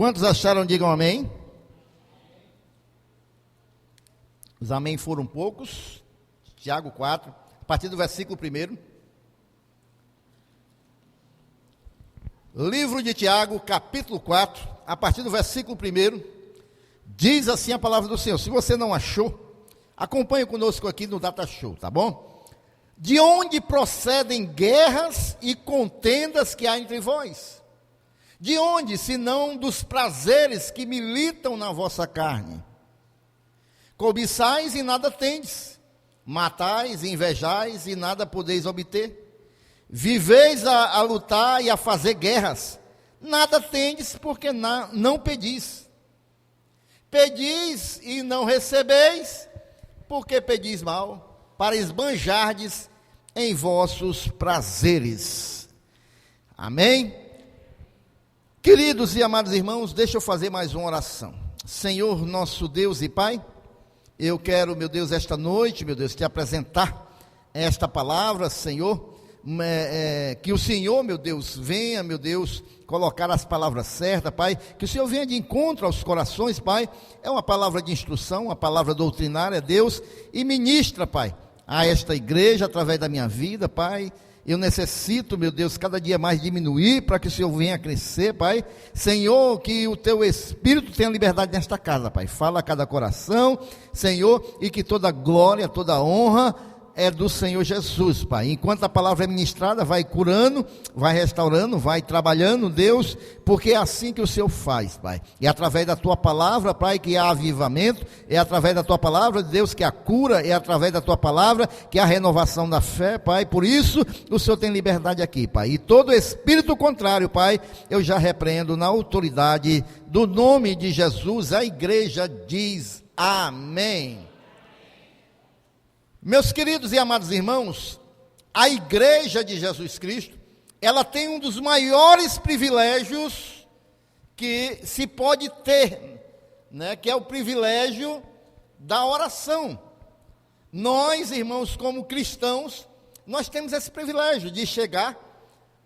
Quantos acharam, digam amém. Os amém foram poucos. Tiago 4, a partir do versículo 1. Livro de Tiago, capítulo 4, a partir do versículo 1, diz assim a palavra do Senhor. Se você não achou, acompanhe conosco aqui no Data Show, tá bom? De onde procedem guerras e contendas que há entre vós? De onde, senão dos prazeres que militam na vossa carne? Cobiçais e nada tendes, matais e invejais e nada podeis obter. Viveis a lutar e a fazer guerras, nada tendes porque não pedis. Pedis e não recebeis, porque pedis mal, para esbanjardes em vossos prazeres. Amém? Queridos e amados irmãos, deixa eu fazer mais uma oração. Senhor, nosso Deus e Pai, eu quero, meu Deus, esta noite, meu Deus, te apresentar esta palavra, Senhor, que o Senhor, meu Deus, venha, meu Deus, colocar as palavras certas, Pai, que o Senhor venha de encontro aos corações, Pai, é uma palavra de instrução, uma palavra doutrinária, Deus, e ministra, Pai, a esta igreja, através da minha vida, Pai. Eu necessito, meu Deus, cada dia mais diminuir para que o Senhor venha crescer, Pai. Senhor, que o Teu Espírito tenha liberdade nesta casa, Pai. Fala a cada coração, Senhor, e que toda glória, toda honra é do Senhor Jesus, Pai. Enquanto a palavra é ministrada, vai curando, vai restaurando, vai trabalhando, Deus, porque é assim que o Senhor faz, Pai. É através da Tua palavra, Pai, que há avivamento, é através da Tua palavra, Deus, que há cura, é através da Tua palavra que há renovação da fé, Pai. Por isso, o Senhor tem liberdade aqui, Pai. E todo espírito contrário, Pai, eu já repreendo na autoridade do nome de Jesus. A igreja diz amém. Meus queridos e amados irmãos, a igreja de Jesus Cristo, ela tem um dos maiores privilégios que se pode ter, né, que é o privilégio da oração. Nós, irmãos, como cristãos, nós temos esse privilégio de chegar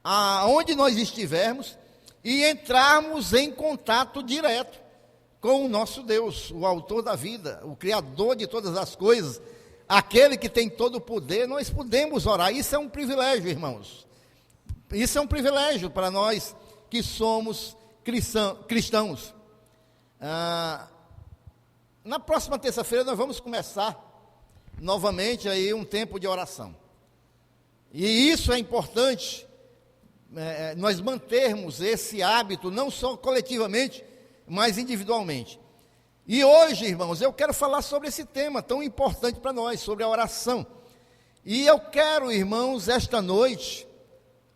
aonde nós estivermos e entrarmos em contato direto com o nosso Deus, o autor da vida, o criador de todas as coisas, aquele que tem todo o poder. Nós podemos orar. Isso é um privilégio, irmãos. Isso é um privilégio para nós que somos cristãos. Na próxima terça-feira nós vamos começar novamente aí um tempo de oração. E isso é importante, nós mantermos esse hábito, não só coletivamente, mas individualmente. E hoje, irmãos, eu quero falar sobre esse tema tão importante para nós, sobre a oração. E eu quero, irmãos, esta noite,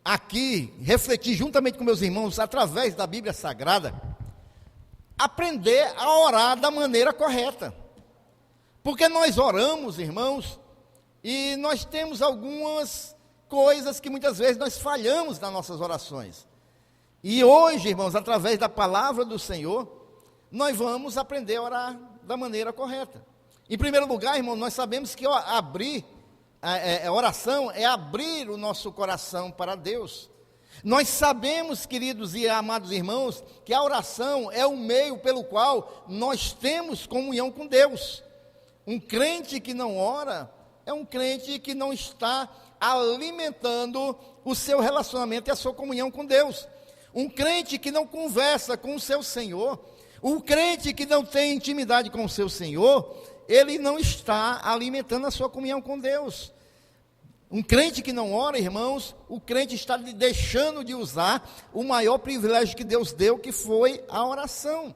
aqui, refletir juntamente com meus irmãos, através da Bíblia Sagrada, aprender a orar da maneira correta. Porque nós oramos, irmãos, e nós temos algumas coisas que muitas vezes nós falhamos nas nossas orações. E hoje, irmãos, através da palavra do Senhor, nós vamos aprender a orar da maneira correta. Em primeiro lugar, irmão, nós sabemos que a oração é abrir o nosso coração para Deus. Nós sabemos, queridos e amados irmãos, que a oração é o meio pelo qual nós temos comunhão com Deus. Um crente que não ora é um crente que não está alimentando o seu relacionamento e a sua comunhão com Deus. Um crente que não conversa com o seu Senhor, o crente que não tem intimidade com o seu Senhor, ele não está alimentando a sua comunhão com Deus. Um crente que não ora, irmãos, o crente está deixando de usar o maior privilégio que Deus deu, que foi a oração.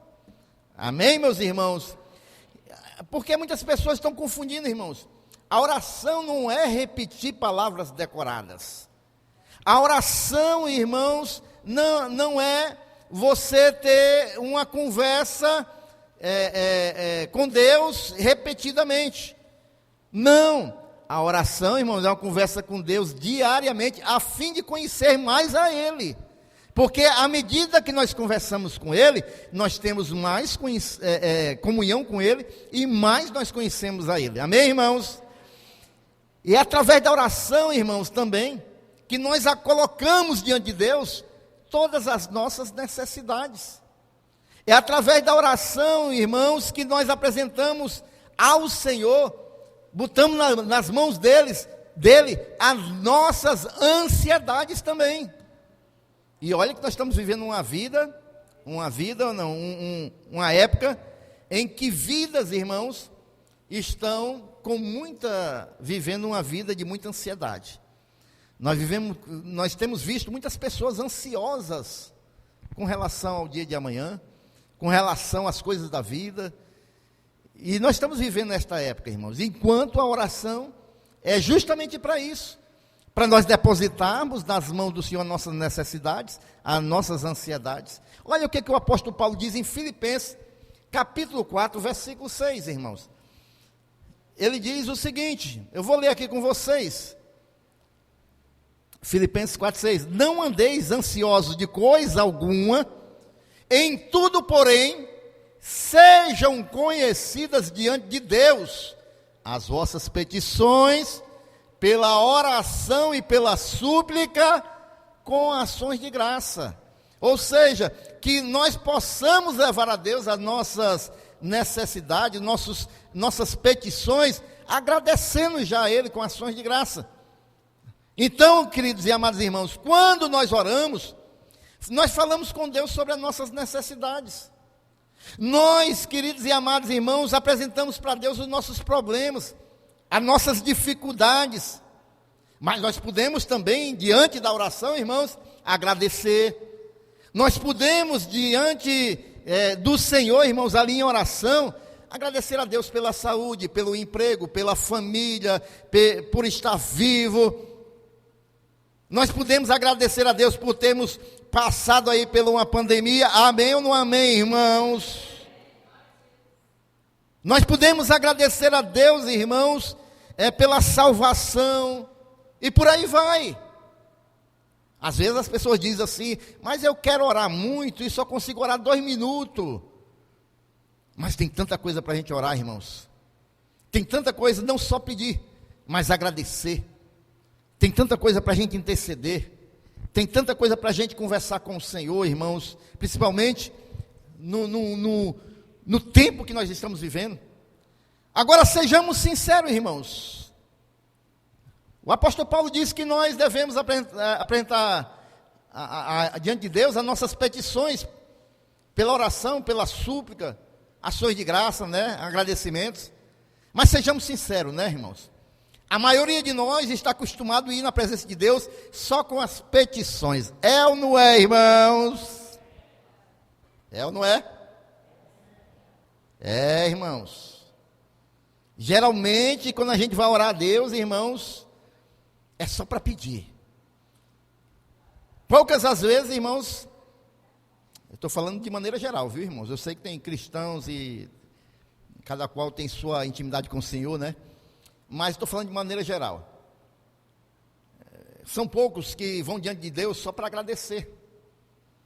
Amém, meus irmãos? Porque muitas pessoas estão confundindo, irmãos. A oração não é repetir palavras decoradas. A oração, irmãos, não é você ter uma conversa com Deus repetidamente. Não, a oração, irmãos, é uma conversa com Deus diariamente, a fim de conhecer mais a Ele. Porque à medida que nós conversamos com Ele, nós temos mais comunhão com Ele e mais nós conhecemos a Ele. Amém, irmãos? E é através da oração, irmãos, também, que nós a colocamos diante de Deus todas as nossas necessidades. É através da oração, irmãos, que nós apresentamos ao Senhor, botamos nas mãos dele as nossas ansiedades também. E olha que nós estamos vivendo uma época em que vidas, irmãos, estão vivendo uma vida de muita ansiedade. Nós temos visto muitas pessoas ansiosas com relação ao dia de amanhã, com relação às coisas da vida. E nós estamos vivendo nesta época, irmãos, enquanto a oração é justamente para isso, para nós depositarmos nas mãos do Senhor as nossas necessidades, as nossas ansiedades. Olha o que o apóstolo Paulo diz em Filipenses, capítulo 4, versículo 6, irmãos. Ele diz o seguinte, eu vou ler aqui com vocês. Filipenses 4, 6. Não andeis ansiosos de coisa alguma, em tudo, porém, sejam conhecidas diante de Deus as vossas petições, pela oração e pela súplica, com ações de graça. Ou seja, que nós possamos levar a Deus as nossas necessidades, nossas petições, agradecendo já a Ele com ações de graça. Então, queridos e amados irmãos, quando nós oramos, nós falamos com Deus sobre as nossas necessidades. Nós, queridos e amados irmãos, apresentamos para Deus os nossos problemas, as nossas dificuldades. Mas nós podemos também, diante da oração, irmãos, agradecer. Nós podemos, diante do Senhor, irmãos, ali em oração, agradecer a Deus pela saúde, pelo emprego, pela família, por estar vivo. Nós podemos agradecer a Deus por termos passado aí por uma pandemia. Amém ou não amém, irmãos? Nós podemos agradecer a Deus, irmãos, pela salvação. E por aí vai. Às vezes as pessoas dizem assim, mas eu quero orar muito e só consigo orar 2 minutos. Mas tem tanta coisa para a gente orar, irmãos. Tem tanta coisa, não só pedir, mas agradecer. Tem tanta coisa para a gente interceder. Tem tanta coisa para a gente conversar com o Senhor, irmãos. Principalmente no tempo que nós estamos vivendo. Agora sejamos sinceros, irmãos. O apóstolo Paulo diz que nós devemos apresentar diante de Deus as nossas petições, pela oração, pela súplica, ações de graça, né, agradecimentos. Mas sejamos sinceros, né, irmãos? A maioria de nós está acostumado a ir na presença de Deus só com as petições. É ou não é, irmãos? É ou não é? É, irmãos. Geralmente, quando a gente vai orar a Deus, irmãos, é só para pedir. Poucas as vezes, irmãos, eu estou falando de maneira geral, viu, irmãos? Eu sei que tem cristãos e cada qual tem sua intimidade com o Senhor, né? Mas estou falando de maneira geral. São poucos que vão diante de Deus só para agradecer,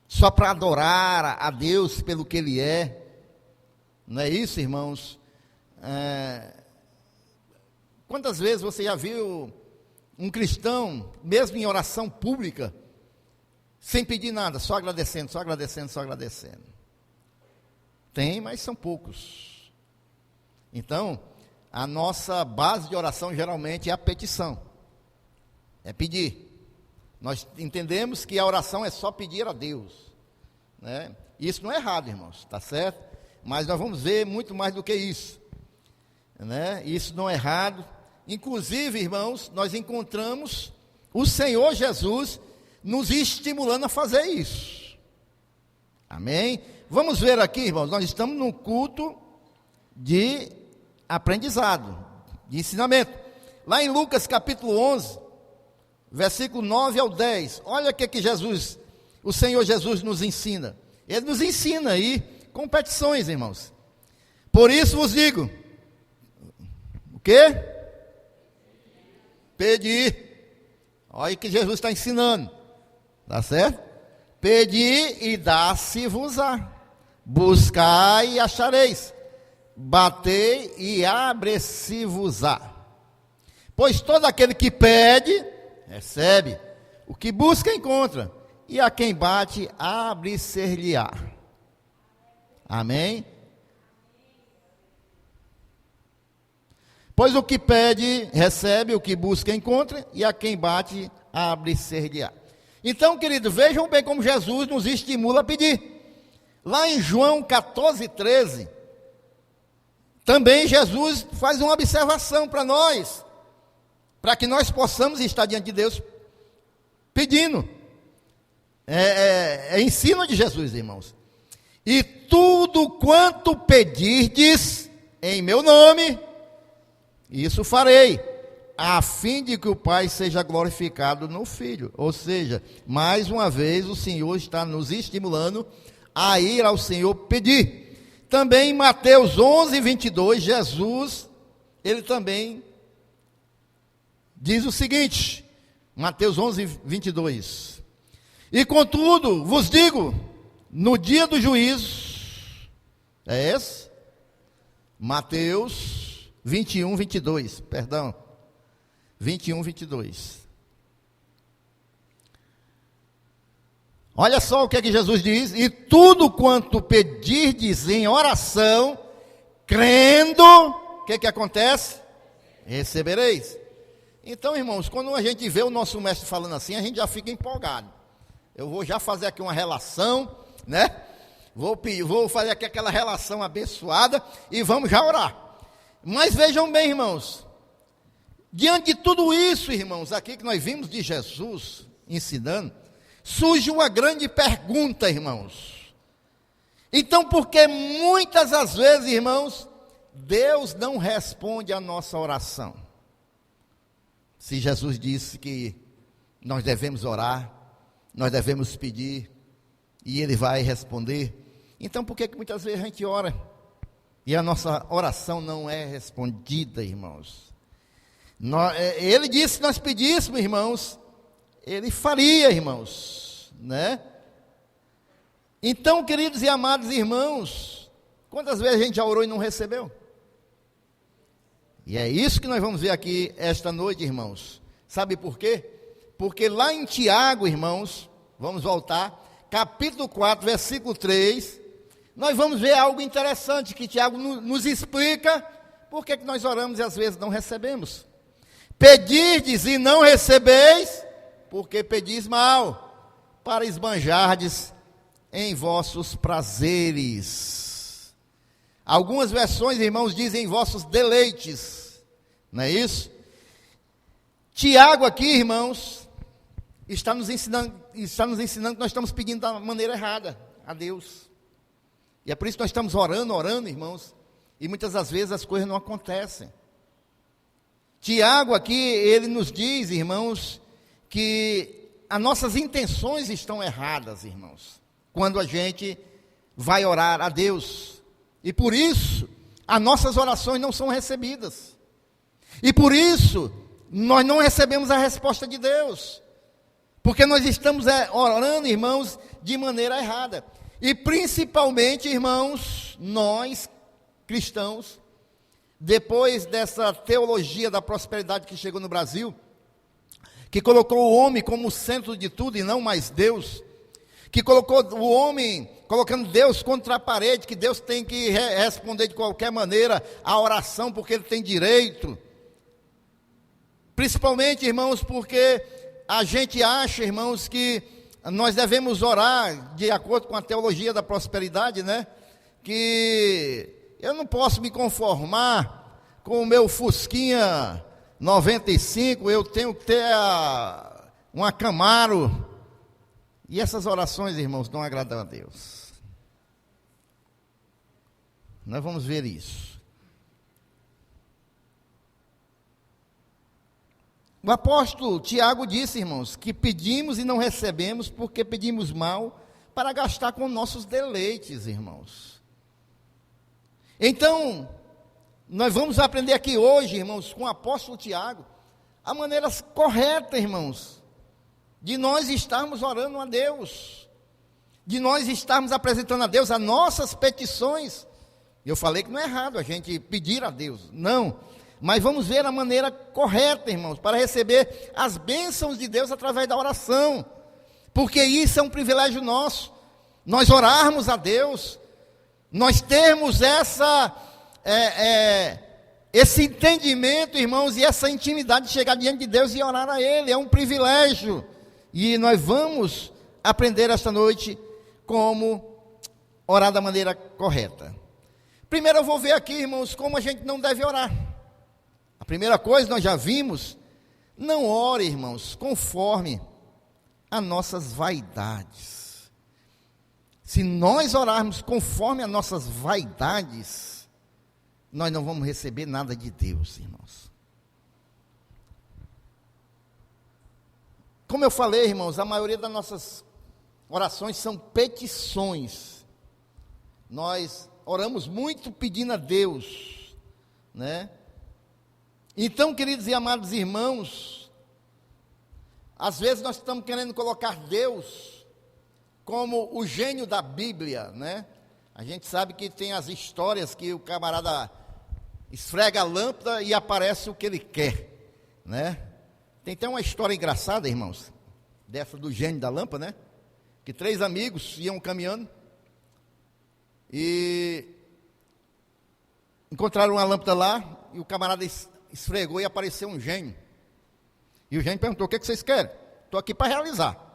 só para adorar a Deus pelo que Ele é. Não é isso, irmãos? Quantas vezes você já viu um cristão, mesmo em oração pública, sem pedir nada, só agradecendo, só agradecendo, só agradecendo? Tem, mas são poucos. Então, a nossa base de oração geralmente é a petição, é pedir. Nós entendemos que a oração é só pedir a Deus, né? Isso não é errado, irmãos, está certo? Mas nós vamos ver muito mais do que isso, né? Isso não é errado. Inclusive, irmãos, nós encontramos o Senhor Jesus nos estimulando a fazer isso. Amém? Vamos ver aqui, irmãos, nós estamos num culto de aprendizado, de ensinamento. Lá em Lucas capítulo 11, versículo 9 ao 10, olha o que Jesus, o Senhor Jesus nos ensina. Ele nos ensina aí com petições, irmãos. Por isso vos digo, o quê? Pedir. Olha o que Jesus está ensinando, tá certo? Pedir e dar-se-vos-á, buscai e achareis, batei e abre-se-vos-á. Pois todo aquele que pede, recebe, o que busca, encontra, e a quem bate, abre-se-lhe-á. Amém? Pois o que pede, recebe, o que busca, encontra, e a quem bate, abre-se-lhe-á. Então, querido, vejam bem como Jesus nos estimula a pedir. Lá em João 14:13, também Jesus faz uma observação para nós, para que nós possamos estar diante de Deus pedindo. É ensino de Jesus, irmãos. E tudo quanto pedirdes em meu nome, isso farei, a fim de que o Pai seja glorificado no Filho. Ou seja, mais uma vez o Senhor está nos estimulando a ir ao Senhor pedir. Também em Mateus 11:22, Jesus, ele também diz o seguinte, Mateus 11:22, e contudo vos digo, no dia do juízo, é esse? Mateus 21:22, perdão, 21:22. Olha só o que é que Jesus diz: e tudo quanto pedirdes em oração, crendo, o que é que acontece? Recebereis. Então, irmãos, quando a gente vê o nosso mestre falando assim, a gente já fica empolgado. Eu vou já fazer aqui uma relação, né? Vou fazer aqui aquela relação abençoada e vamos já orar. Mas vejam bem, irmãos, diante de tudo isso, irmãos, aqui que nós vimos de Jesus ensinando, surge uma grande pergunta, irmãos. Então, porque muitas das vezes, irmãos, Deus não responde a nossa oração? Se Jesus disse que nós devemos orar, nós devemos pedir, e Ele vai responder, então por que muitas vezes a gente ora e a nossa oração não é respondida, irmãos? Ele disse que nós pedíssemos, irmãos, Ele faria, irmãos, né? Então, queridos e amados irmãos, quantas vezes a gente já orou e não recebeu? E é isso que nós vamos ver aqui esta noite, irmãos. Sabe por quê? Porque lá em Tiago, irmãos, vamos voltar, capítulo 4, versículo 3, nós vamos ver algo interessante que Tiago nos explica por que nós oramos e às vezes não recebemos. Pedirdes e não recebeis, porque pedis mal, para esbanjardes em vossos prazeres. Algumas versões, irmãos, dizem vossos deleites, não é isso? Tiago aqui, irmãos, está nos ensinando que nós estamos pedindo da maneira errada a Deus. E é por isso que nós estamos orando, irmãos, e muitas das vezes as coisas não acontecem. Tiago aqui, ele nos diz, irmãos, que as nossas intenções estão erradas, irmãos, quando a gente vai orar a Deus. E por isso, as nossas orações não são recebidas. E por isso, nós não recebemos a resposta de Deus. Porque nós estamos orando, irmãos, de maneira errada. E principalmente, irmãos, nós, cristãos, depois dessa teologia da prosperidade que chegou no Brasil, que colocou o homem como centro de tudo e não mais Deus, que colocou o homem, colocando Deus contra a parede, que Deus tem que responder de qualquer maneira a oração, porque Ele tem direito. Principalmente, irmãos, porque a gente acha, irmãos, que nós devemos orar de acordo com a teologia da prosperidade, né? Que eu não posso me conformar com o meu Fusquinha 95, eu tenho que ter uma Camaro. E essas orações, irmãos, não agradam a Deus. Nós vamos ver isso. O apóstolo Tiago disse, irmãos, que pedimos e não recebemos porque pedimos mal para gastar com nossos deleites, irmãos. Então, nós vamos aprender aqui hoje, irmãos, com o apóstolo Tiago, a maneira correta, irmãos, de nós estarmos orando a Deus, de nós estarmos apresentando a Deus as nossas petições. Eu falei que não é errado a gente pedir a Deus, não, mas vamos ver a maneira correta, irmãos, para receber as bênçãos de Deus através da oração, porque isso é um privilégio nosso, nós orarmos a Deus, Nós temos esse entendimento, irmãos, e essa intimidade de chegar diante de Deus e orar a Ele, é um privilégio. E nós vamos aprender esta noite como orar da maneira correta. Primeiro eu vou ver aqui, irmãos, como a gente não deve orar. A primeira coisa nós já vimos, não ore, irmãos, conforme as nossas vaidades. Se nós orarmos conforme as nossas vaidades, nós não vamos receber nada de Deus, irmãos. Como eu falei, irmãos, a maioria das nossas orações são petições. Nós oramos muito pedindo a Deus, né? Então, queridos e amados irmãos, às vezes nós estamos querendo colocar Deus como o gênio da Bíblia, né? A gente sabe que tem as histórias que o camarada esfrega a lâmpada e aparece o que ele quer, né? Tem até uma história engraçada, irmãos, dessa do gênio da lâmpada, né? Que 3 amigos iam caminhando e encontraram uma lâmpada lá e o camarada esfregou e apareceu um gênio. E o gênio perguntou: o que vocês querem? Estou aqui para realizar.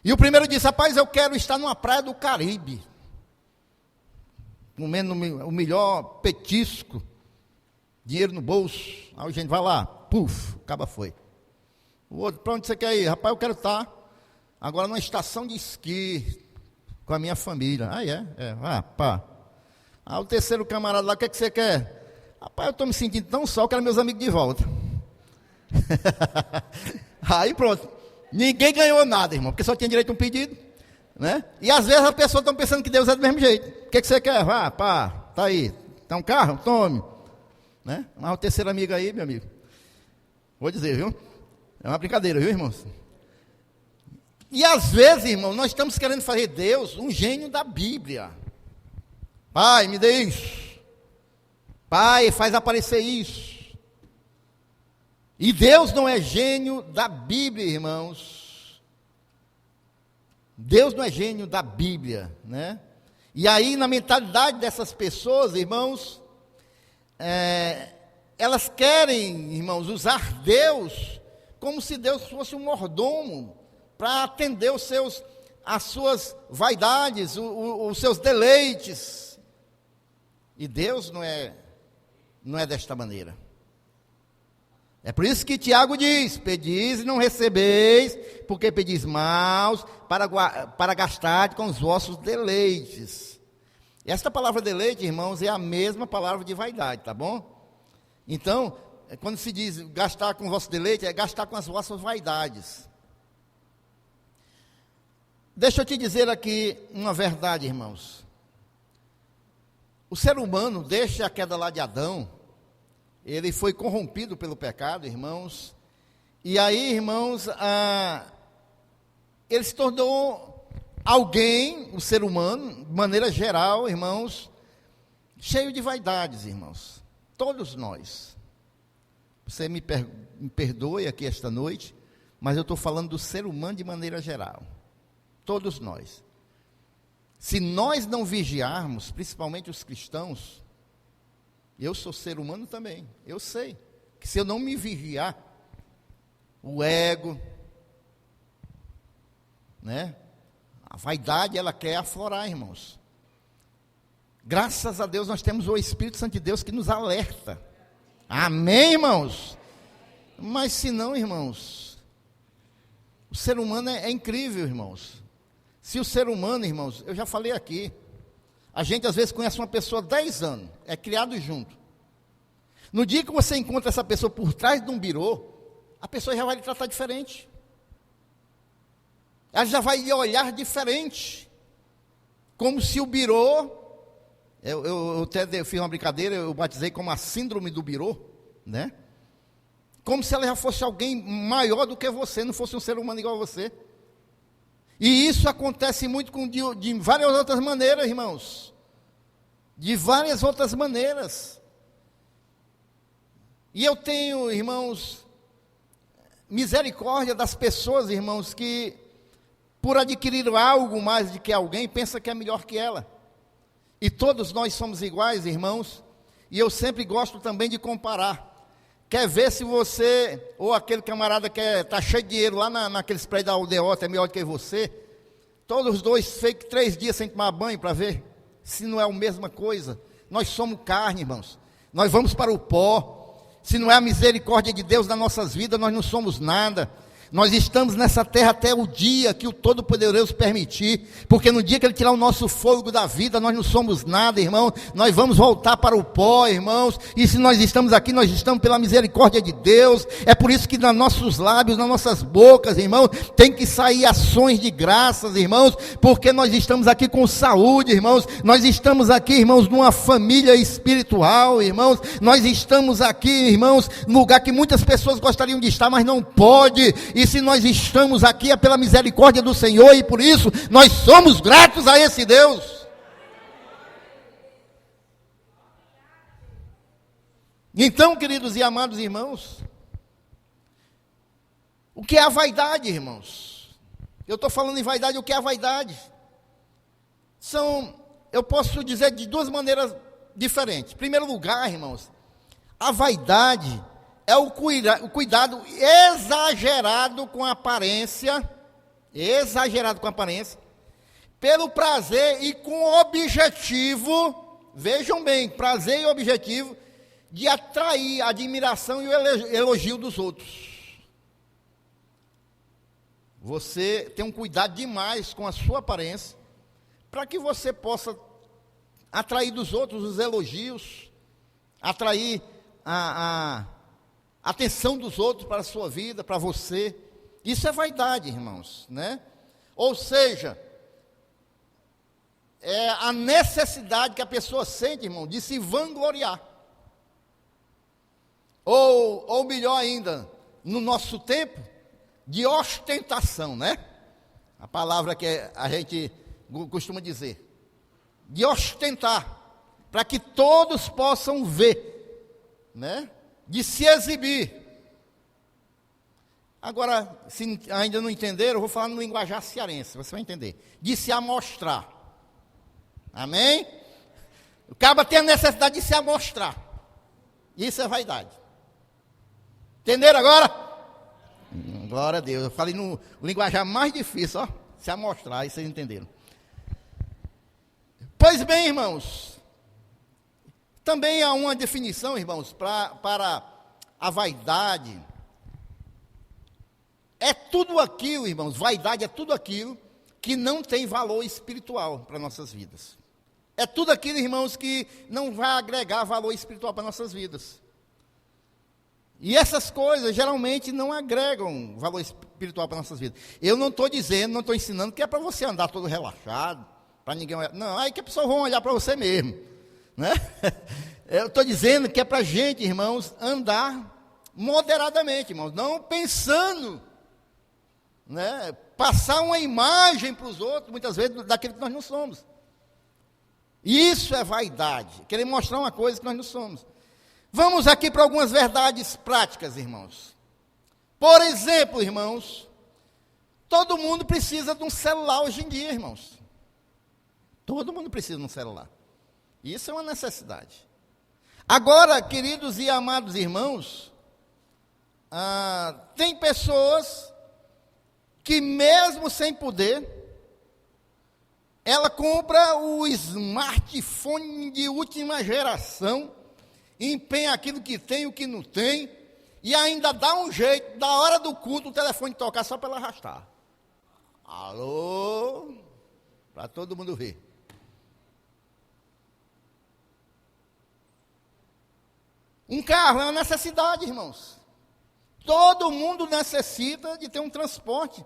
E o primeiro disse: rapaz, eu quero estar numa praia do Caribe, comendo o melhor petisco, dinheiro no bolso. Aí o gênio vai lá, puf, acaba foi. O outro: para onde você quer ir? Rapaz, eu quero estar agora numa estação de esqui com a minha família. Aí pá. Aí o terceiro camarada lá: o que você quer? Rapaz, eu estou me sentindo tão só, eu quero meus amigos de volta. Aí pronto, ninguém ganhou nada, irmão, porque só tinha direito a um pedido, né? E às vezes as pessoas estão pensando que Deus é do mesmo jeito. O que você quer? Vá, pá, tá aí, tá um carro? Tome, né? Mas o terceiro amigo aí, meu amigo, vou dizer, viu? É uma brincadeira, viu, irmãos? E às vezes, irmão, nós estamos querendo fazer Deus um gênio da Bíblia. Pai, me dê isso. Pai, faz aparecer isso. E Deus não é gênio da Bíblia, irmãos. Deus não é gênio da Bíblia, né? E aí, na mentalidade dessas pessoas, irmãos, elas querem, irmãos, usar Deus como se Deus fosse um mordomo para atender as suas vaidades, os seus deleites. E Deus não é desta maneira. É por isso que Tiago diz: pedis e não recebeis, porque pedis maus, para gastar com os vossos deleites. Esta palavra deleite, irmãos, é a mesma palavra de vaidade, tá bom? Então, quando se diz gastar com o vosso deleite, é gastar com as vossas vaidades. Deixa eu te dizer aqui uma verdade, irmãos. O ser humano, desde a queda lá de Adão, ele foi corrompido pelo pecado, irmãos. E aí, irmãos, ele se tornou alguém, o ser humano, de maneira geral, irmãos, cheio de vaidades, irmãos. Todos nós. Você me perdoe aqui esta noite, mas eu estou falando do ser humano de maneira geral. Todos nós. Se nós não vigiarmos, principalmente os cristãos, eu sou ser humano também, eu sei que se eu não me vigiar, o ego, né? A vaidade, ela quer aflorar, irmãos. Graças a Deus nós temos o Espírito Santo de Deus que nos alerta. Amém, irmãos? Mas se não, irmãos, o ser humano é incrível, irmãos. Se o ser humano, irmãos, eu já falei aqui, a gente às vezes conhece uma pessoa há 10 anos, é criado junto. No dia que você encontra essa pessoa por trás de um birô, a pessoa já vai lhe tratar diferente. Ela já vai lhe olhar diferente. Como se o birô, eu até fiz uma brincadeira, eu batizei como a síndrome do birô, né? Como se ela já fosse alguém maior do que você, não fosse um ser humano igual a você. E isso acontece muito de várias outras maneiras, irmãos. De várias outras maneiras. E eu tenho, irmãos, misericórdia das pessoas, irmãos, que por adquirir algo mais do que alguém, pensa que é melhor que ela. E todos nós somos iguais, irmãos, e eu sempre gosto também de comparar. Quer ver se você, ou aquele camarada que está cheio de dinheiro lá naqueles prédios da aldeota, é melhor do que você, todos os dois feitos 3 dias sem tomar banho para ver se não é a mesma coisa. Nós somos carne, irmãos, nós vamos para o pó. Se não é a misericórdia de Deus nas nossas vidas, nós não somos nada. Nós estamos nessa terra até o dia que o Todo-Poderoso permitir, porque no dia que Ele tirar o nosso fôlego da vida, nós não somos nada, irmão. Nós vamos voltar para o pó, irmãos, e se nós estamos aqui, nós estamos pela misericórdia de Deus. É por isso que nos nossos lábios, nas nossas bocas, irmãos, tem que sair ações de graças, irmãos, porque nós estamos aqui com saúde, irmãos. Nós estamos aqui, irmãos, numa família espiritual, irmãos. Nós estamos aqui, irmãos, num lugar que muitas pessoas gostariam de estar, mas não pode. E se nós estamos aqui é pela misericórdia do Senhor, e por isso nós somos gratos a esse Deus. Então, queridos e amados irmãos, o que é a vaidade, irmãos? Eu estou falando em vaidade, o que é a vaidade? Eu posso dizer de 2 maneiras diferentes. Em primeiro lugar, irmãos, a vaidade é o cuidado exagerado com a aparência, pelo prazer e com o objetivo, vejam bem, prazer e objetivo, de atrair a admiração e o elogio dos outros. Você tem um cuidado demais com a sua aparência, para que você possa atrair dos outros os elogios, atrair a atenção dos outros para a sua vida, para você. Isso é vaidade, irmãos, né? Ou seja, é a necessidade que a pessoa sente, irmão, de se vangloriar. Ou melhor ainda, no nosso tempo, de ostentação, né? A palavra que a gente costuma dizer. De ostentar, para que todos possam ver, né? De se exibir. Agora, se ainda não entenderam, eu vou falar no linguajar cearense, você vai entender. De se amostrar. Amém? O cabo tem a necessidade de se amostrar. Isso é vaidade. Entenderam agora? Glória a Deus. Eu falei no linguajar mais difícil, ó. Se amostrar, aí vocês entenderam. Pois bem, irmãos. Também há uma definição, irmãos, para a vaidade. É tudo aquilo, irmãos, vaidade é tudo aquilo que não tem valor espiritual para nossas vidas. É tudo aquilo, irmãos, que não vai agregar valor espiritual para nossas vidas. E essas coisas geralmente não agregam valor espiritual para nossas vidas. Eu não estou dizendo, não estou ensinando que é para você andar todo relaxado, para ninguém olhar. Não, aí que as pessoas vão olhar para você mesmo, né? Eu estou dizendo que é para a gente, irmãos, andar moderadamente, irmãos, não pensando, né? Passar uma imagem para os outros, muitas vezes, daquilo que nós não somos. Isso é vaidade, querer mostrar uma coisa que nós não somos. Vamos aqui para algumas verdades práticas, irmãos. Por exemplo, irmãos, todo mundo precisa de um celular hoje em dia, irmãos. Todo mundo precisa de um celular. Isso é uma necessidade. Agora, queridos e amados irmãos, tem pessoas que mesmo sem poder, ela compra o smartphone de última geração, empenha aquilo que tem, o que não tem, e ainda dá um jeito, da hora do culto, o telefone tocar só para ela arrastar. Alô? Para todo mundo ver. Um carro é uma necessidade, irmãos. Todo mundo necessita de ter um transporte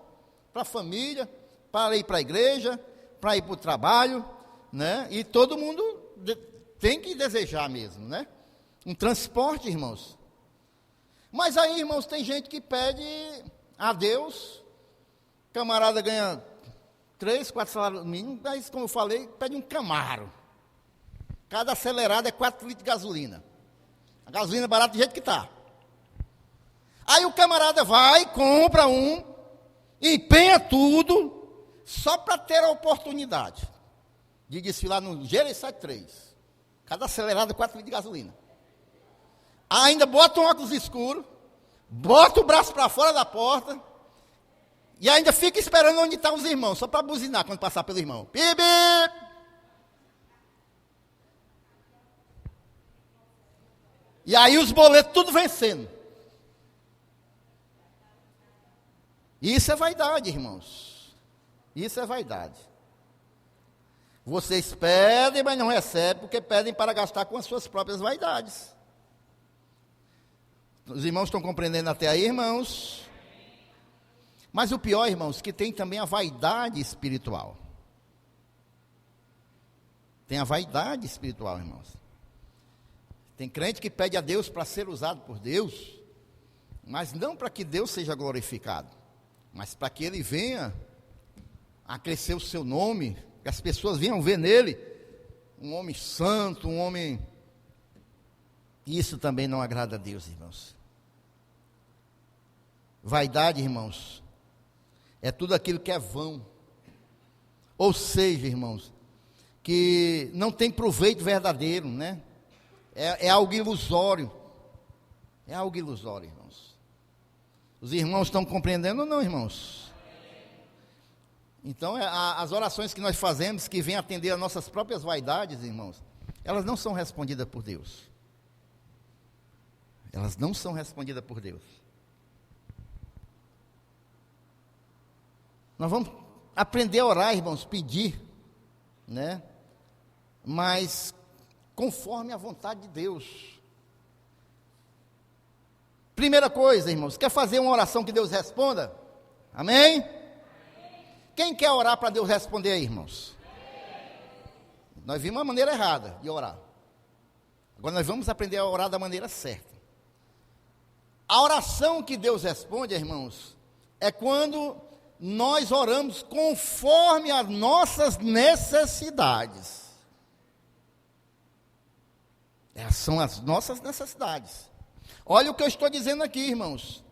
para a família, para ir para a igreja, para ir para o trabalho, né? E todo mundo tem que desejar mesmo, né? Um transporte, irmãos. Mas aí, irmãos, tem gente que pede a Deus, camarada ganha 3, 4 salários mínimos, mas, como eu falei, pede um Camaro. Cada acelerado é 4 litros de gasolina. A gasolina é barata do jeito que está. Aí o camarada vai, compra um, empenha tudo, só para ter a oportunidade. de desfilar no GR73. Cada acelerada, 4 litros de gasolina. Ainda bota um óculos escuro, bota o braço para fora da porta, e ainda fica esperando onde estão os irmãos, só para buzinar quando passar pelo irmão. Bibi! E aí os boletos tudo vencendo. Isso é vaidade, irmãos. Isso é vaidade. Vocês pedem, mas não recebem, porque pedem para gastar com as suas próprias vaidades. Os irmãos estão compreendendo até aí, irmãos? Mas o pior, irmãos, que tem também a vaidade espiritual. Tem a vaidade espiritual, irmãos. Tem crente que pede a Deus para ser usado por Deus, mas não para que Deus seja glorificado, mas para que Ele venha a crescer o seu nome, que as pessoas venham ver nele um homem santo, um homem... Isso também não agrada a Deus, irmãos. Vaidade, irmãos, é tudo aquilo que é vão. Ou seja, irmãos, que não tem proveito verdadeiro, né? É algo ilusório. É algo ilusório, irmãos. Os irmãos estão compreendendo ou não, irmãos? Então, as orações que nós fazemos, que vêm atender as nossas próprias vaidades, irmãos, elas não são respondidas por Deus. Elas não são respondidas por Deus. Nós vamos aprender a orar, irmãos, pedir, né? Mas conforme a vontade de Deus. Primeira coisa, irmãos, quer fazer uma oração que Deus responda? Amém? Quem quer orar para Deus responder aí, irmãos? Nós vimos uma maneira errada de orar. Agora nós vamos aprender a orar da maneira certa. A oração que Deus responde, irmãos, é quando nós oramos conforme as nossas necessidades. Essas são as nossas necessidades. Olha o que eu estou dizendo aqui, irmãos.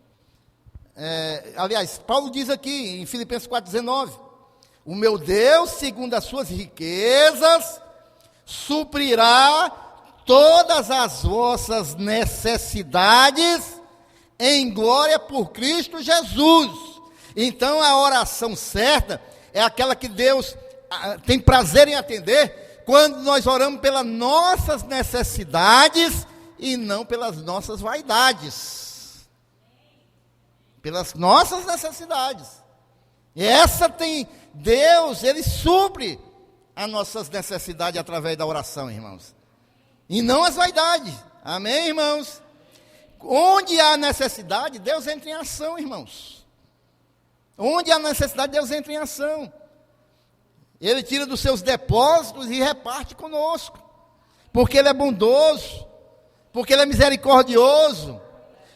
Aliás, Paulo diz aqui em Filipenses 4,19: o meu Deus, segundo as suas riquezas, suprirá todas as vossas necessidades em glória por Cristo Jesus. Então a oração certa é aquela que Deus tem prazer em atender, quando nós oramos pelas nossas necessidades e não pelas nossas vaidades. Pelas nossas necessidades. E essa tem, Deus, Ele supre as nossas necessidades através da oração, irmãos. E não as vaidades. Amém, irmãos? Onde há necessidade, Deus entra em ação, irmãos. Onde há necessidade, Deus entra em ação. Ele tira dos seus depósitos e reparte conosco. Porque Ele é bondoso. Porque Ele é misericordioso.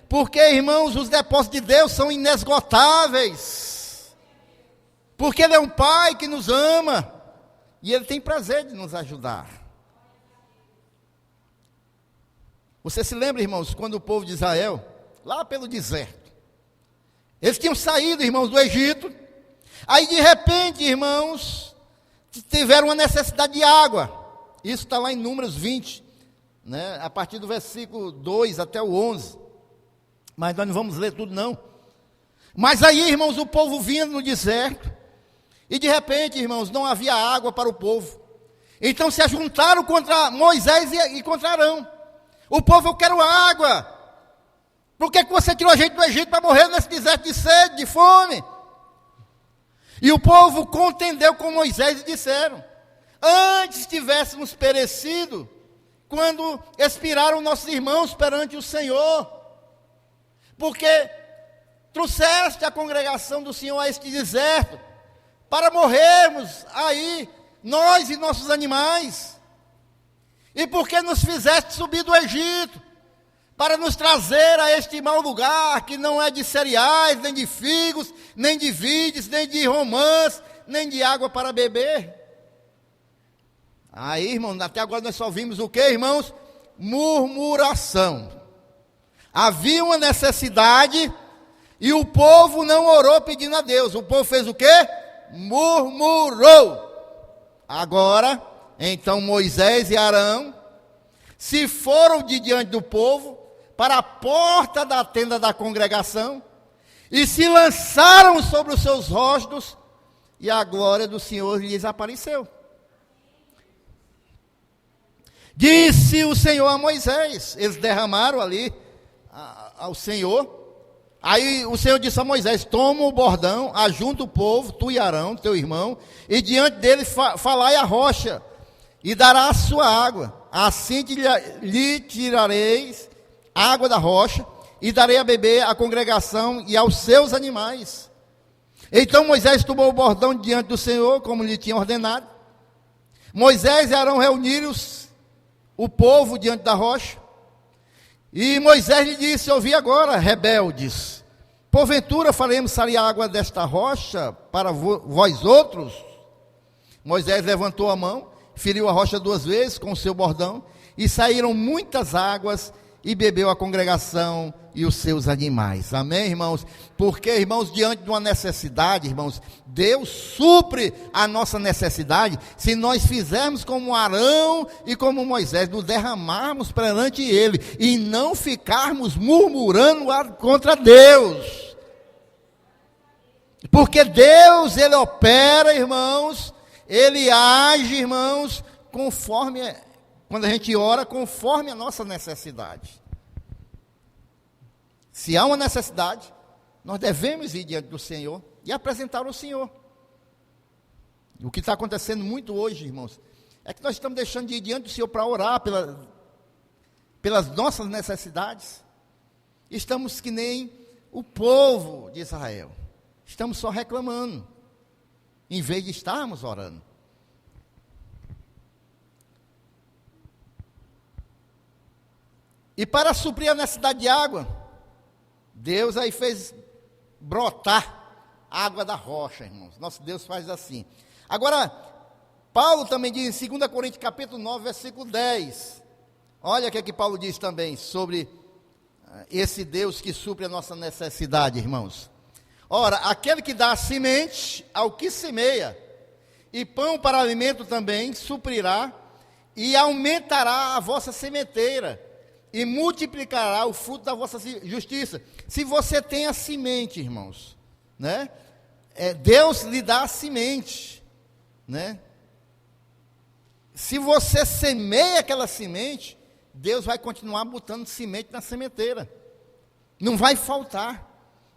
Porque, irmãos, os depósitos de Deus são inesgotáveis. Porque Ele é um Pai que nos ama. E Ele tem prazer de nos ajudar. Você se lembra, irmãos, quando o povo de Israel, lá pelo deserto, eles tinham saído, irmãos, do Egito. Aí, de repente, irmãos, tiveram uma necessidade de água. Isso está lá em Números 20, né, a partir do versículo 2 até o 11. Mas nós não vamos ler tudo, não. Mas aí, irmãos, o povo vinha no deserto. E, de repente, irmãos, não havia água para o povo. Então, se ajuntaram contra Moisés e contra Arão. O povo, eu quero água. Por que você tirou a gente do Egito para morrer nesse deserto de sede, de fome? E o povo contendeu com Moisés e disseram: antes tivéssemos perecido, quando expiraram nossos irmãos perante o Senhor, porque trouxeste a congregação do Senhor a este deserto, para morrermos aí, nós e nossos animais. E porque nos fizeste subir do Egito, para nos trazer a este mau lugar, que não é de cereais, nem de figos, nem de vides, nem de romãs, nem de água para beber. Aí, irmãos, até agora nós só vimos o que, irmãos? Murmuração. Havia uma necessidade e o povo não orou pedindo a Deus. O povo fez o quê? Murmurou. Agora, então Moisés e Arão se foram de diante do povo para a porta da tenda da congregação e se lançaram sobre os seus rostos, e a glória do Senhor lhes apareceu. Disse o Senhor a Moisés, eles derramaram ali ao Senhor. Aí o Senhor disse a Moisés: toma o bordão, ajunta o povo, tu e Arão, teu irmão, e diante dele falai a rocha, e dará a sua água. Assim lhe tirareis água da rocha, e darei a beber à congregação e aos seus animais. Então Moisés tomou o bordão diante do Senhor, como lhe tinha ordenado. Moisés e Arão reuniram o povo diante da rocha. E Moisés lhe disse: ouvi agora, rebeldes, porventura faremos sair a água desta rocha para vós outros? Moisés levantou a mão, feriu a rocha 2 vezes com o seu bordão, e saíram muitas águas, e bebeu a congregação e os seus animais. Amém, irmãos? Porque, irmãos, diante de uma necessidade, irmãos, Deus supre a nossa necessidade, se nós fizermos como Arão e como Moisés, nos derramarmos perante Ele, e não ficarmos murmurando contra Deus. Porque Deus, Ele opera, irmãos, Ele age, irmãos, conforme, quando a gente ora, conforme a nossa necessidade. Se há uma necessidade, nós devemos ir diante do Senhor e apresentar ao Senhor. O que está acontecendo muito hoje, irmãos, é que nós estamos deixando de ir diante do Senhor para orar pelas nossas necessidades. Estamos que nem o povo de Israel. Estamos só reclamando, em vez de estarmos orando. E para suprir a necessidade de água, Deus aí fez brotar água da rocha, irmãos. Nosso Deus faz assim. Agora, Paulo também diz em 2 Coríntios capítulo 9, versículo 10. Olha o que Paulo diz também sobre esse Deus que supre a nossa necessidade, irmãos. Ora, aquele que dá a semente ao que semeia, e pão para alimento também, suprirá e aumentará a vossa sementeira, e multiplicará o fruto da vossa justiça. Se você tem a semente, irmãos, né? Deus lhe dá a semente, né? Se você semeia aquela semente, Deus vai continuar botando semente na sementeira. Não vai faltar.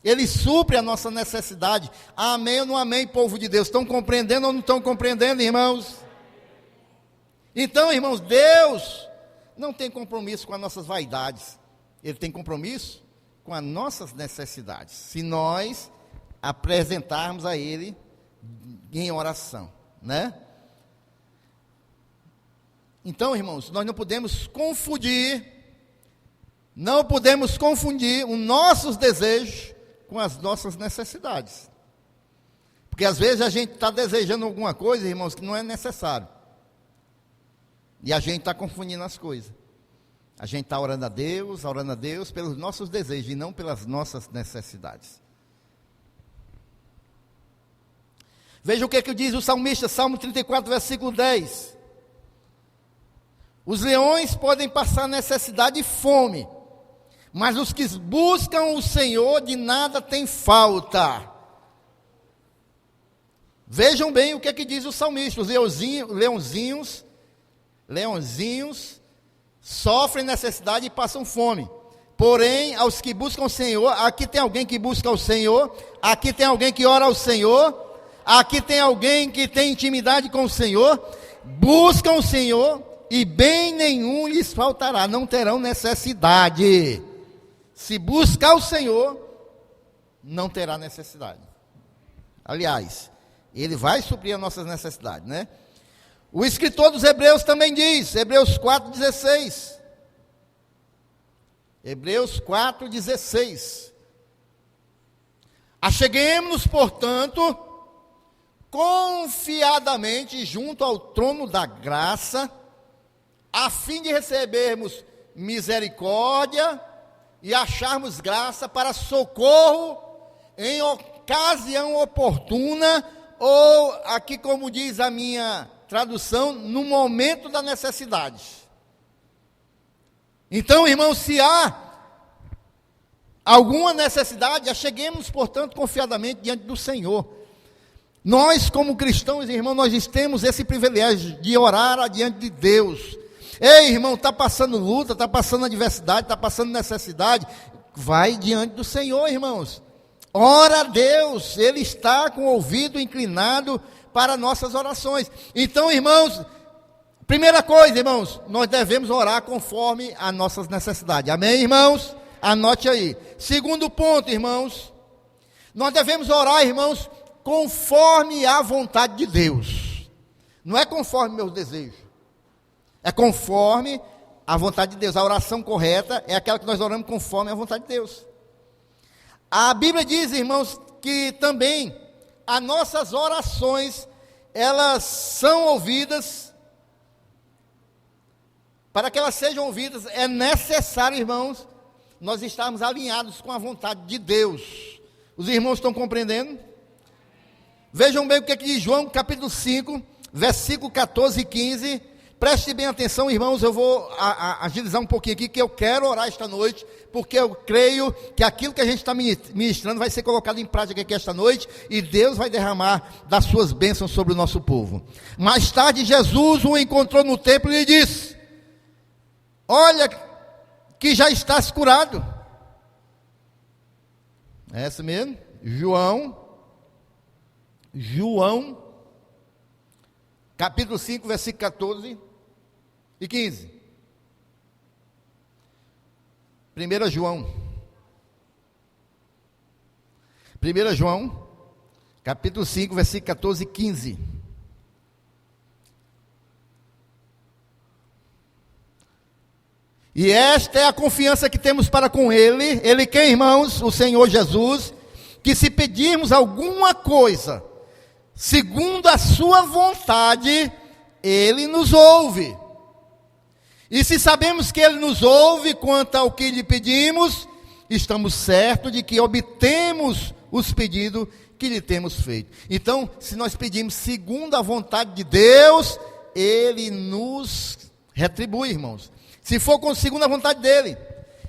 Ele supre a nossa necessidade. Amém ou não amém, povo de Deus? Estão compreendendo ou não estão compreendendo, irmãos? Então, irmãos, Deus não tem compromisso com as nossas vaidades. Ele tem compromisso com as nossas necessidades. Se nós apresentarmos a Ele em oração, né? Então, irmãos, nós não podemos confundir os nossos desejos com as nossas necessidades. Porque às vezes a gente está desejando alguma coisa, irmãos, que não é necessário. E a gente está confundindo as coisas. A gente está orando a Deus pelos nossos desejos e não pelas nossas necessidades. Veja o que diz o salmista, Salmo 34, versículo 10. Os leões podem passar necessidade e fome, mas os que buscam o Senhor de nada têm falta. Vejam bem o que diz o salmista. Os leãozinhos sofrem necessidade e passam fome. Porém, aos que buscam o Senhor, aqui tem alguém que busca o Senhor, aqui tem alguém que ora ao Senhor, aqui tem alguém que tem intimidade com o Senhor, buscam o Senhor e bem nenhum lhes faltará, não terão necessidade. Se buscar o Senhor, não terá necessidade. Aliás, Ele vai suprir as nossas necessidades, né? O escritor dos Hebreus também diz, Hebreus 4,16. Hebreus 4,16. Acheguemo-nos, portanto, confiadamente junto ao trono da graça, a fim de recebermos misericórdia e acharmos graça para socorro em ocasião oportuna, ou aqui como diz a minha tradução, no momento da necessidade. Então, irmãos, se há alguma necessidade, acheguemos, portanto, confiadamente diante do Senhor. Nós, como cristãos, irmãos, nós temos esse privilégio de orar diante de Deus. Ei, irmão, está passando luta, está passando adversidade, está passando necessidade, vai diante do Senhor, irmãos. Ora a Deus, Ele está com o ouvido inclinado para nossas orações. Então, irmãos, primeira coisa, irmãos, nós devemos orar conforme as nossas necessidades. Amém, irmãos? Anote aí. Segundo ponto, irmãos, nós devemos orar, irmãos, conforme a vontade de Deus. Não é conforme meus desejos. É conforme a vontade de Deus. A oração correta é aquela que nós oramos conforme a vontade de Deus. A Bíblia diz, irmãos, que também as nossas orações, elas são ouvidas. Para que elas sejam ouvidas, é necessário, irmãos, nós estarmos alinhados com a vontade de Deus. Os irmãos estão compreendendo? Vejam bem o que diz João, capítulo 5, versículo 14 e 15. Preste bem atenção, irmãos, eu vou agilizar um pouquinho aqui, que eu quero orar esta noite, porque eu creio que aquilo que a gente está ministrando vai ser colocado em prática aqui esta noite, e Deus vai derramar das suas bênçãos sobre o nosso povo. Mais tarde, Jesus o encontrou no templo e lhe disse: olha, que já estás curado. É essa mesmo? João, capítulo 5, versículo 14 e 15. 1 João, capítulo 5, versículo 14 e 15. E esta é a confiança que temos para com Ele. Ele quem, irmãos? O Senhor Jesus, que se pedirmos alguma coisa, segundo a sua vontade, Ele nos ouve. E se sabemos que Ele nos ouve quanto ao que lhe pedimos, estamos certos de que obtemos os pedidos que lhe temos feito. Então, se nós pedimos segundo a vontade de Deus, Ele nos retribui, irmãos. Se for segundo a vontade dEle,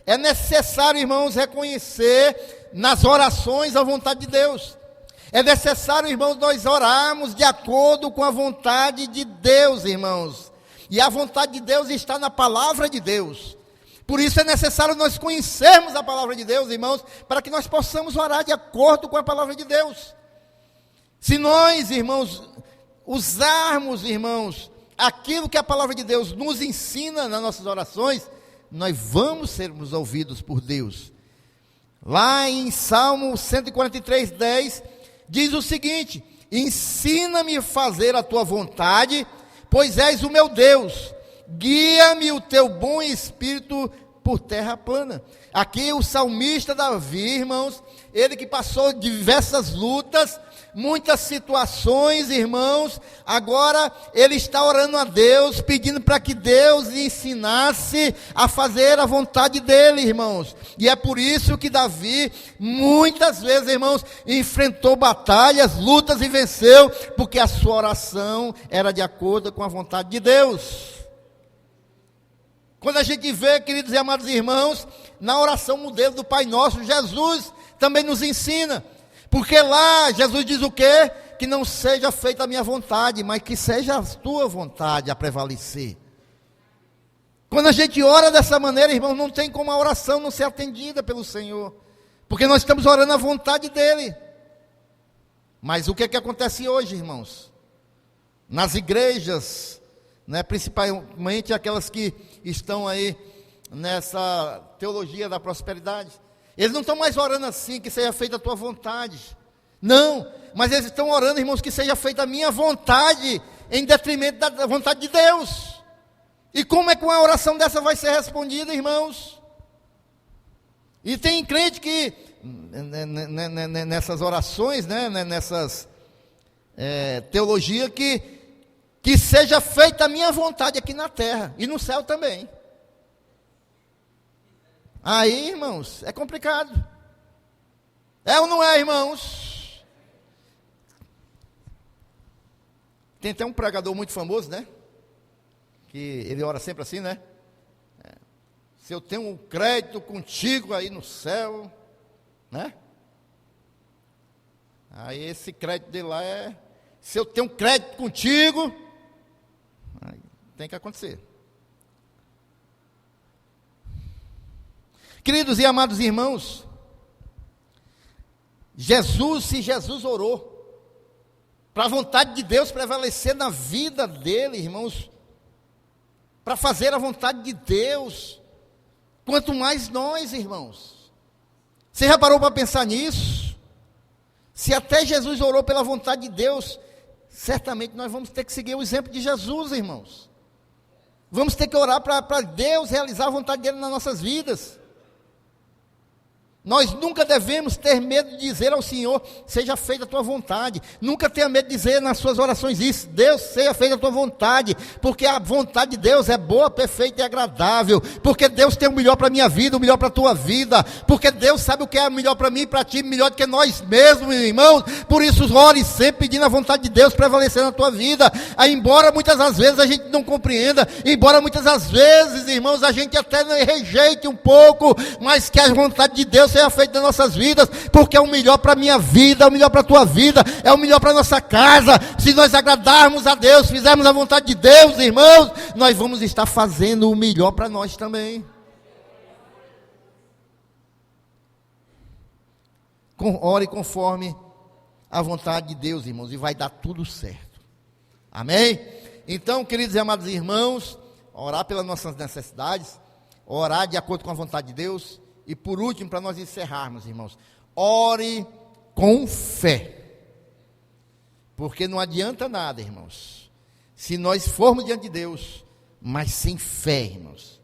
é necessário, irmãos, reconhecer nas orações a vontade de Deus. É necessário, irmãos, nós orarmos de acordo com a vontade de Deus, irmãos. E a vontade de Deus está na palavra de Deus. Por isso é necessário nós conhecermos a palavra de Deus, irmãos, para que nós possamos orar de acordo com a palavra de Deus. Se nós, irmãos, usarmos, irmãos, aquilo que a palavra de Deus nos ensina nas nossas orações, nós vamos sermos ouvidos por Deus. Lá em Salmo 143, 10, diz o seguinte: ensina-me a fazer a tua vontade, pois és o meu Deus, guia-me o teu bom espírito por terra plana. Aqui o salmista Davi, irmãos, ele que passou diversas lutas, muitas situações, irmãos, agora ele está orando a Deus, pedindo para que Deus lhe ensinasse a fazer a vontade dele, irmãos. E é por isso que Davi, muitas vezes, irmãos, enfrentou batalhas, lutas e venceu, porque a sua oração era de acordo com a vontade de Deus. Quando a gente vê, queridos e amados irmãos, na oração modelo do Pai Nosso, Jesus também nos ensina. Porque lá Jesus diz o quê? Que não seja feita a minha vontade, mas que seja a tua vontade a prevalecer. Quando a gente ora dessa maneira, irmão, não tem como a oração não ser atendida pelo Senhor. Porque nós estamos orando a vontade dEle. Mas o que é que acontece hoje, irmãos? Nas igrejas, né, principalmente aquelas que estão aí nessa teologia da prosperidade, eles não estão mais orando assim, que seja feita a tua vontade. Não, mas eles estão orando, irmãos, que seja feita a minha vontade, em detrimento da vontade de Deus. E como é que uma oração dessa vai ser respondida, irmãos? E tem crente que, nessas orações, né, nessas teologia, que seja feita a minha vontade aqui na terra, e no céu também. Aí, irmãos, é complicado. É ou não é, irmãos? Tem até um pregador muito famoso, né? Que ele ora sempre assim, né? Se eu tenho um crédito contigo aí no céu, né? Aí esse crédito dele lá é: se eu tenho um crédito contigo, aí tem que acontecer. Queridos e amados irmãos, se Jesus orou para a vontade de Deus prevalecer na vida dele, irmãos, para fazer a vontade de Deus, quanto mais nós, irmãos. Você já parou para pensar nisso? Se até Jesus orou pela vontade de Deus, certamente nós vamos ter que seguir o exemplo de Jesus, irmãos. Vamos ter que orar para Deus realizar a vontade dele nas nossas vidas. Nós nunca devemos ter medo de dizer ao Senhor: seja feita a tua vontade. Nunca tenha medo de dizer nas suas orações isso: Deus, seja feita a tua vontade, porque a vontade de Deus é boa, perfeita e agradável, porque Deus tem o melhor para a minha vida, o melhor para a tua vida, porque Deus sabe o que é o melhor para mim e para ti, melhor do que nós mesmos, irmãos. Por isso ore sempre pedindo a vontade de Deus prevalecer na tua vida, aí, embora muitas das vezes a gente não compreenda, embora muitas das vezes, irmãos, a gente até rejeite um pouco, mas que a vontade de Deus seja feita nas nossas vidas, porque é o melhor para a minha vida, é o melhor para a tua vida, é o melhor para a nossa casa. Se nós agradarmos a Deus, fizermos a vontade de Deus, irmãos, nós vamos estar fazendo o melhor para nós também. Ore conforme a vontade de Deus, irmãos, e vai dar tudo certo. Amém? Então, queridos e amados irmãos, orar pelas nossas necessidades, orar de acordo com a vontade de Deus. E por último, para nós encerrarmos, irmãos, ore com fé. Porque não adianta nada, irmãos, se nós formos diante de Deus, mas sem fé, irmãos.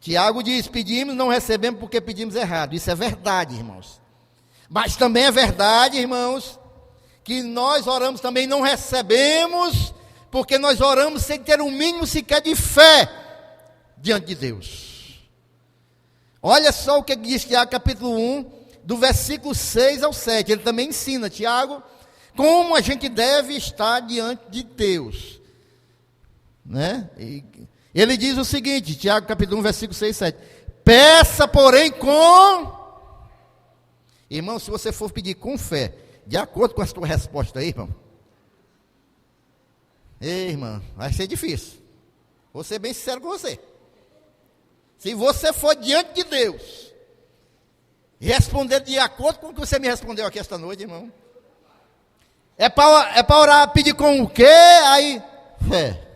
Tiago diz: pedimos, não recebemos porque pedimos errado. Isso é verdade, irmãos. Mas também é verdade, irmãos, que nós oramos também não recebemos, porque nós oramos sem ter um mínimo sequer de fé diante de Deus. Olha só o que diz Tiago capítulo 1, do versículo 6 ao 7. Ele também ensina, Tiago, como a gente deve estar diante de Deus, né? E ele diz o seguinte, Tiago capítulo 1, versículo 6 e 7. Peça, porém, com... Irmão, se você for pedir com fé, de acordo com a sua resposta aí, irmão, ei, irmão, vai ser difícil. Vou ser bem sincero com você. Se você for diante de Deus e responder de acordo com o que você me respondeu aqui esta noite, irmão, é para orar, pedir com o quê? Aí, fé.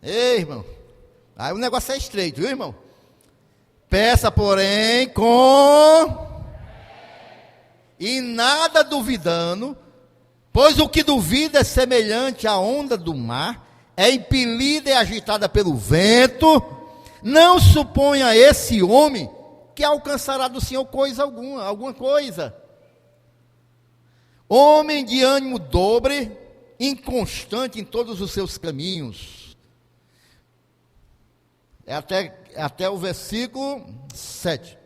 Ei, irmão, aí o negócio é estreito, viu, irmão? Peça, porém, com... e nada duvidando, pois o que duvida é semelhante à onda do mar, é impelida e agitada pelo vento. Não suponha esse homem que alcançará do Senhor coisa alguma coisa. Homem de ânimo dobre, inconstante em todos os seus caminhos. É até o versículo 7.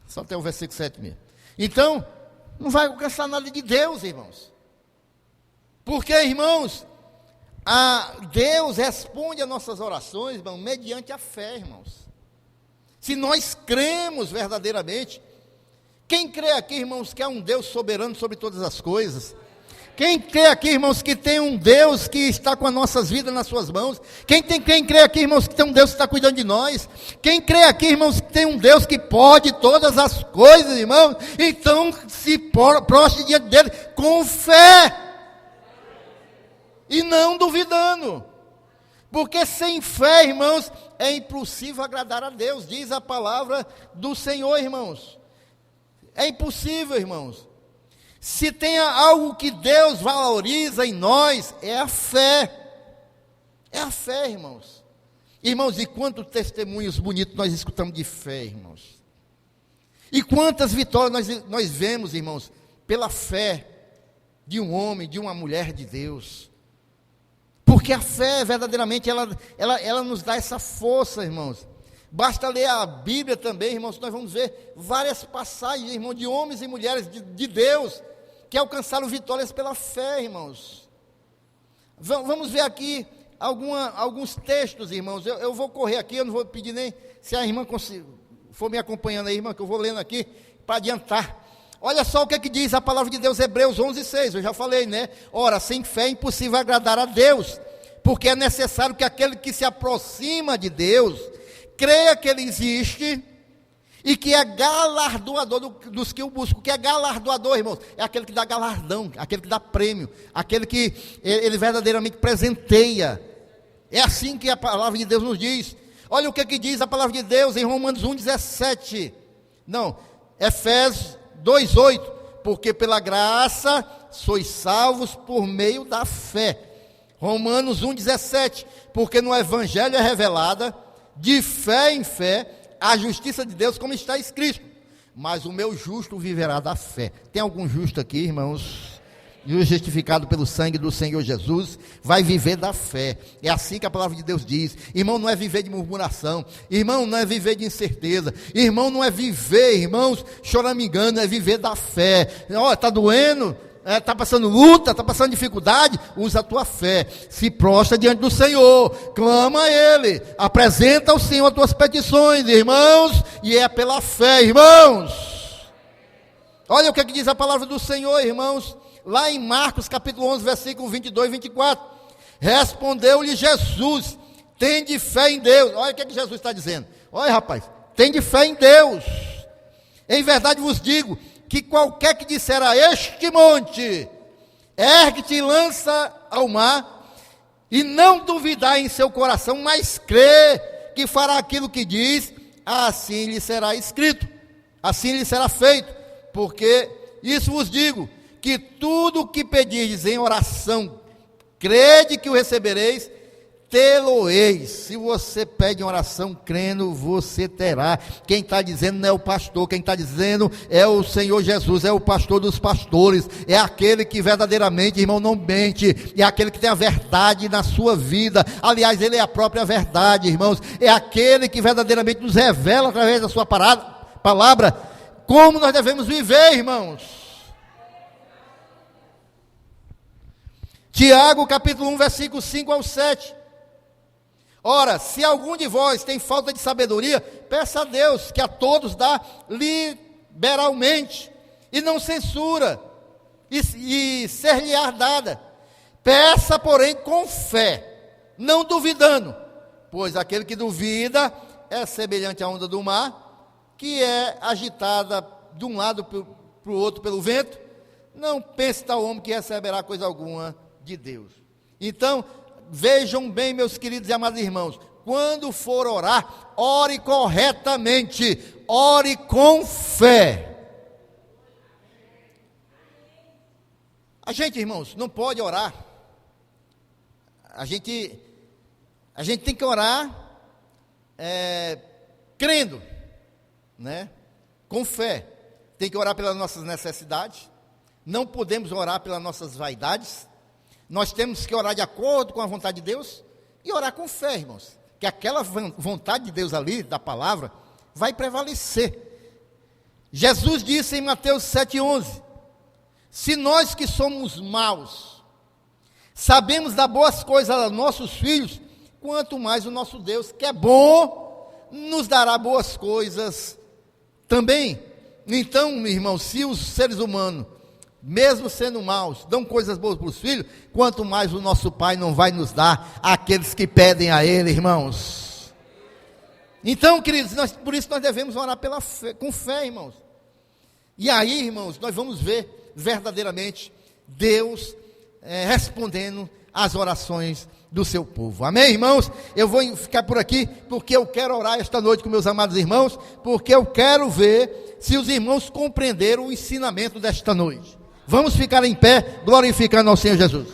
Só até o versículo 7 mesmo. Então, não vai alcançar nada de Deus, irmãos. Porque, irmãos, Deus responde às nossas orações, irmão, mediante a fé, irmãos. Se nós cremos verdadeiramente, quem crê aqui, irmãos, que há um Deus soberano sobre todas as coisas? Quem crê aqui, irmãos, que tem um Deus que está com as nossas vidas nas suas mãos? Quem crê aqui, irmãos, que tem um Deus que está cuidando de nós? Quem crê aqui, irmãos, que tem um Deus que pode todas as coisas, irmãos? Então, se prostre diante dele com fé. E não duvidando, porque sem fé, irmãos, é impossível agradar a Deus, diz a palavra do Senhor, irmãos. É impossível, irmãos. Se tem algo que Deus valoriza em nós, é a fé. É a fé, irmãos. Irmãos, e quantos testemunhos bonitos nós escutamos de fé, irmãos. E quantas vitórias nós vemos, irmãos, pela fé de um homem, de uma mulher de Deus. Porque a fé, verdadeiramente, ela nos dá essa força, irmãos. Basta ler a Bíblia também, irmãos, nós vamos ver várias passagens, irmãos, de homens e mulheres de Deus, que alcançaram vitórias pela fé, irmãos. Vamos ver aqui alguns textos, irmãos. Eu vou correr aqui, eu não vou pedir nem se a irmã for me acompanhando aí, irmã, que eu vou lendo aqui para adiantar. Olha só o que é que diz a palavra de Deus, Hebreus 11:6, eu já falei, né? Ora, sem fé é impossível agradar a Deus, porque é necessário que aquele que se aproxima de Deus, creia que Ele existe, e que é galardoador dos que o buscam. O que é galardoador, irmãos? É aquele que dá galardão, aquele que dá prêmio, aquele que ele verdadeiramente presenteia. É assim que a palavra de Deus nos diz. Olha o que diz a palavra de Deus em Romanos 1:17. Não, Efésios 2:8. Porque pela graça sois salvos por meio da fé. Romanos 1:17. Porque no Evangelho é revelada, de fé em fé, a justiça de Deus, como está escrito: mas o meu justo viverá da fé. Tem algum justo aqui, irmãos? Justificado pelo sangue do Senhor Jesus, vai viver da fé. É assim que a palavra de Deus diz. Irmão, não é viver de murmuração. Irmão, não é viver de incerteza. Irmão, não é viver, irmãos, choramingando, é viver da fé. Olha, está doendo? Está passando luta, está passando dificuldade, usa a tua fé, se prostra diante do Senhor, clama a Ele, apresenta ao Senhor as tuas petições, irmãos, e é pela fé, irmãos. Olha o que diz a palavra do Senhor, irmãos, lá em Marcos capítulo 11, versículo 22 e 24, respondeu-lhe Jesus, tende fé em Deus. Olha o que Jesus está dizendo, olha rapaz, tende fé em Deus, em verdade vos digo, que qualquer que disser a este monte, ergue-te e lança ao mar, e não duvidar em seu coração, mas crê que fará aquilo que diz, assim lhe será escrito, assim lhe será feito, porque isso vos digo, que tudo o que pedirdes em oração, crede que o recebereis, tê-lo-eis. Se você pede em oração crendo, você terá. Quem está dizendo não é o pastor, quem está dizendo é o Senhor Jesus, é o pastor dos pastores, é aquele que verdadeiramente, irmão, não mente, é aquele que tem a verdade na sua vida. Aliás, ele é a própria verdade, irmãos, é aquele que verdadeiramente nos revela através da sua palavra como nós devemos viver, irmãos. Tiago capítulo 1, versículo 5 ao 7. Ora, se algum de vós tem falta de sabedoria, peça a Deus, que a todos dá liberalmente, e não censura, e ser-lhe-á dada. Peça, porém, com fé, não duvidando, pois aquele que duvida é semelhante à onda do mar, que é agitada de um lado para o outro pelo vento. Não pense tal homem que receberá coisa alguma de Deus. Então, vejam bem, meus queridos e amados irmãos, quando for orar, ore corretamente, ore com fé. A gente, irmãos, não pode orar, a gente tem que orar crendo, né? Com fé. Tem que orar pelas nossas necessidades, não podemos orar pelas nossas vaidades. Nós temos que orar de acordo com a vontade de Deus e orar com fé, irmãos, que aquela vontade de Deus ali, da palavra, vai prevalecer. Jesus disse em Mateus 7,11, se nós que somos maus, sabemos dar boas coisas aos nossos filhos, quanto mais o nosso Deus, que é bom, nos dará boas coisas também. Então, meu irmão, se os seres humanos, mesmo sendo maus, dão coisas boas para os filhos, quanto mais o nosso Pai não vai nos dar aqueles que pedem a Ele, irmãos. Então, queridos, por isso nós devemos orar pela fé, com fé, irmãos. E aí, irmãos, nós vamos ver verdadeiramente Deus respondendo às orações do seu povo. Amém, irmãos? Eu vou ficar por aqui, porque eu quero orar esta noite com meus amados irmãos, porque eu quero ver se os irmãos compreenderam o ensinamento desta noite. Vamos ficar em pé, glorificando ao Senhor Jesus.